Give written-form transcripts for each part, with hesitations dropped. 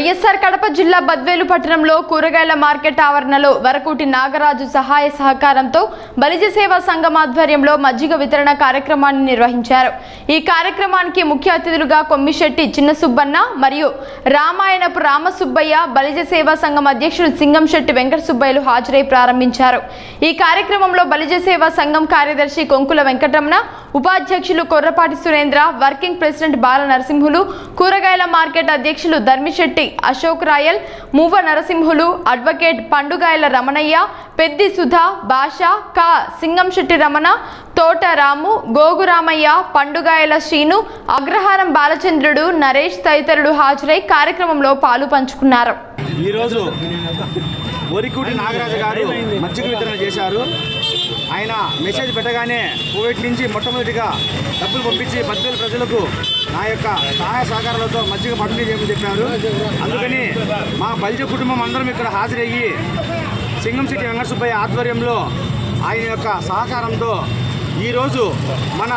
వైఎస్ఆర్ కడప జిల్లా బద్వేలు పట్టణంలో కూరగాయల మార్కెట్ ఆవరణలో వరకూటి నాగరాజు సహాయ సహకారంతో బలిజ సేవా సంఘం ఆధ్వర్యంలో మజ్జిగ వితరణ కార్యక్రమాన్ని నిర్వహించారు। ఈ కార్యక్రమానికి ముఖ్య అతిథులుగా కొమ్మిశెట్టి చిన్న సుబ్బన్న మరియు రామాయణపు రామసుబ్బయ్య బలిజ సేవా సంఘం అధ్యక్షుడు సింగంశెట్టి వెంకట సుబ్బయ్యలు హాజరై ప్రారంభించారు। ఈ కార్యక్రమంలో బలిజ సేవా సంఘం కార్యదర్శి కొంకుల వెంకటరమణ, ఉపాధ్యక్షులు కొర్రపాటి సురేంద్ర, వర్కింగ్ ప్రెసిడెంట్ బాల నరసింహులు, కూరగాయల మార్కెట్ అధ్యక్షులు ధర్మిశెట్టి అశోక్ రాయల్, మూవ నరసింహులు, అడ్వకేట్ పండుగాయల రమణయ్య, పెద్ది సుధా, భాషా కా సింగంశెట్టి రమణ, తోట రాము, గోగురామయ్య, పండుగాయల శ్రీను, అగ్రహారం బాలచంద్రుడు, నరేష్ తదితరులు హాజరై కార్యక్రమంలో పాలు పంచుకున్నారు। ఈ రోజు వరికూటి నాగరాజు గారు మజ్జిగ వితరణ చేశారు। ఆయన మెసేజ్ పెట్టగానే కోవిడ్ నుంచి మొట్టమొదటిగా డబ్బులు పంపించి బద్వేలు ప్రజలకు నా యొక్క సహాయ సహకారాలతో మజ్జిగ పంపిణీ చేయమని చెప్పారు। అందుకని మా బలిజ కుటుంబం అందరం ఇక్కడ హాజరయ్యి సింగంశెట్టి వెంకట సుబ్బయ్య ఆధ్వర్యంలో ఆయన యొక్క సహకారంతో ఈరోజు మన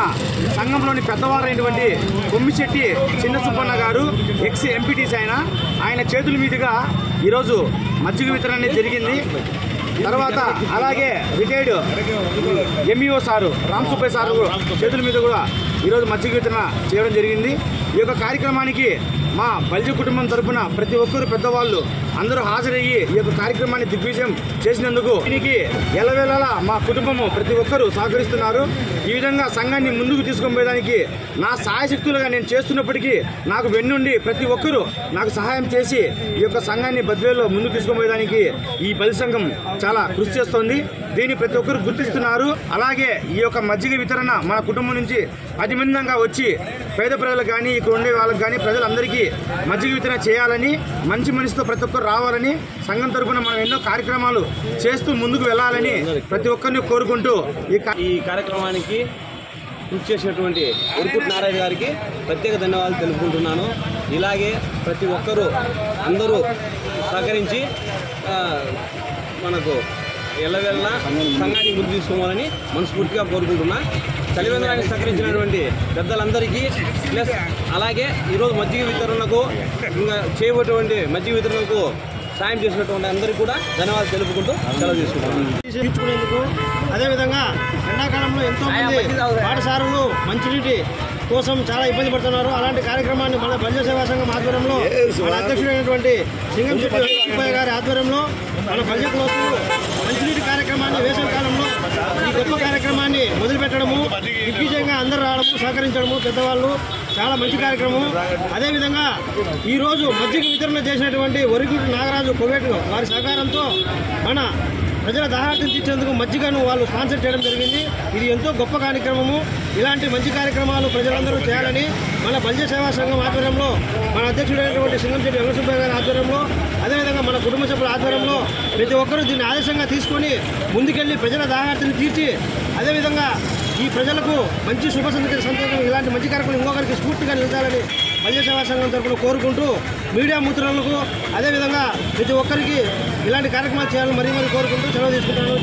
సంఘంలోని పెద్దవారైనటువంటి కొమ్మిశెట్టి చిన్న సుబ్బన్న గారు ఎక్స్ ఎంపీటీసీ ఆయన చేతుల మీదుగా ఈరోజు మజ్జిగ వితరణ జరిగింది। తర్వాత అలాగే retired MEO sir Ramasubbaiah sir చేతుల మీద కూడా ఈరోజు మజ్జిగ వితరణ చేయడం జరిగింది। ఈ యొక్క కార్యక్రమానికి మా బలిజ కుటుంబం తరఫున ప్రతి ఒక్కరు పెద్దవాళ్ళు అందరూ హాజరయ్యి ఈ యొక్క కార్యక్రమాన్ని దిగ్విజయం చేసినందుకు దీనికి ఎల్లవేళలా మా కుటుంబము ప్రతి ఒక్కరూ సహకరిస్తున్నారు। ఈ విధంగా సంఘాన్ని ముందుకు తీసుకొని పోయడానికి నా సహాయశక్తులుగా నేను చేస్తున్నప్పటికీ నాకు వెన్నుండి ప్రతి ఒక్కరూ నాకు సహాయం చేసి ఈ యొక్క సంఘాన్ని బద్వేలులో ముందుకు తీసుకొని పోయడానికి ఈ బలి సంఘం చాలా కృషి చేస్తోంది। దీన్ని ప్రతి ఒక్కరు గుర్తిస్తున్నారు। అలాగే ఈ యొక్క మజ్జిగ వితరణ మన కుటుంబం నుంచి 10 మంది దాకా వచ్చి పేద ప్రజలకు కానీ ఇక్కడ ఉండే వాళ్ళకి కానీ ప్రజలందరికీ మజ్జిగ వితరణ చేయాలని, మంచి మనసుతో ప్రతి ఒక్కరు రావాలని, సంఘం తరఫున మనం ఎన్నో కార్యక్రమాలు చేస్తూ ముందుకు వెళ్ళాలని ప్రతి ఒక్కరిని కోరుకుంటూ ఈ కార్యక్రమానికి కృషి చేసినటువంటి వరికూటి నారాయణ గారికి ప్రత్యేక ధన్యవాదాలు తెలుపుకుంటున్నాను। ఇలాగే ప్రతి ఒక్కరూ అందరూ సహకరించి మనకు ఎల్లవెల్ల సంఘాన్ని ముందు తీసుకోవాలని మనస్ఫూర్తిగా కోరుకుంటున్నా। చలివేంద్రానికి సహకరించినటువంటి పెద్దలందరికీ ప్లస్ అలాగే ఈరోజు మజ్జిగ వితరణకు ఇంకా చేయబోయేటువంటి మజ్జిగ వితరణకు సాయం చేసినటువంటి అందరికీ కూడా ధన్యవాదాలు తెలుపుకుంటూ సెలవు తీసుకుంటున్నాను। అదేవిధంగా ఎండాకాలంలో ఎంతోమంది పాఠశాలలు మంచినీటి కోసం చాలా ఇబ్బంది పడుతున్నారు। అలాంటి కార్యక్రమాన్ని మన బలిజ సేవా సంఘం ఆధ్వర్యంలో మన అధ్యక్షుడైనటువంటి సింగంశెట్టి సుబ్బయ్య గారి ఆధ్వర్యంలో మన బలిజ క్లోజులు మంచినీటి కార్యక్రమాన్ని వేసవి కాలంలో ఈ గొప్ప కార్యక్రమాన్ని మొదలుపెట్టడము, దిగ్విజయంగా అందరూ రావడము, సహకరించడము పెద్దవాళ్ళు చాలా మంచి కార్యక్రమం। అదేవిధంగా ఈరోజు మజ్జిగ వితరణ చేసినటువంటి వరికూటి నాగరాజు కోవేట్ వారి సహకారంతో మన ప్రజల దాహార్తిని తీర్చేందుకు మజ్జిగను వాళ్ళు స్పాన్సర్ చేయడం జరిగింది। ఇది ఎంతో గొప్ప కార్యక్రమము। ఇలాంటి మంచి కార్యక్రమాలు ప్రజలందరూ చేయాలని మన బలిజ సేవా సంఘం ఆధ్వర్యంలో మన అధ్యక్షుడైనటువంటి సింగంశెట్టి వెంకట సుబ్బయ్య గారి ఆధ్వర్యంలో, అదేవిధంగా మన కుటుంబ సభ్యుల ఆధ్వర్యంలో ప్రతి ఒక్కరూ దీన్ని ఆదర్శంగా తీసుకొని ముందుకెళ్ళి ప్రజల దాహార్తిని తీర్చి అదేవిధంగా ఈ ప్రజలకు మంచి శుభ సంతోషం ఇలాంటి మంచి కార్యక్రమాలు ఇంకొకరికి స్ఫూర్తిగా నిలచాలని బలిజ సేవా సంఘం తరఫున కోరుకుంటూ మీడియా మిత్రులకు అదేవిధంగా ప్రతి ఒక్కరికి ఇలాంటి కార్యక్రమాలు చేయాలని మరీ కోరుకుంటూ సెలవు తీసుకుంటాను।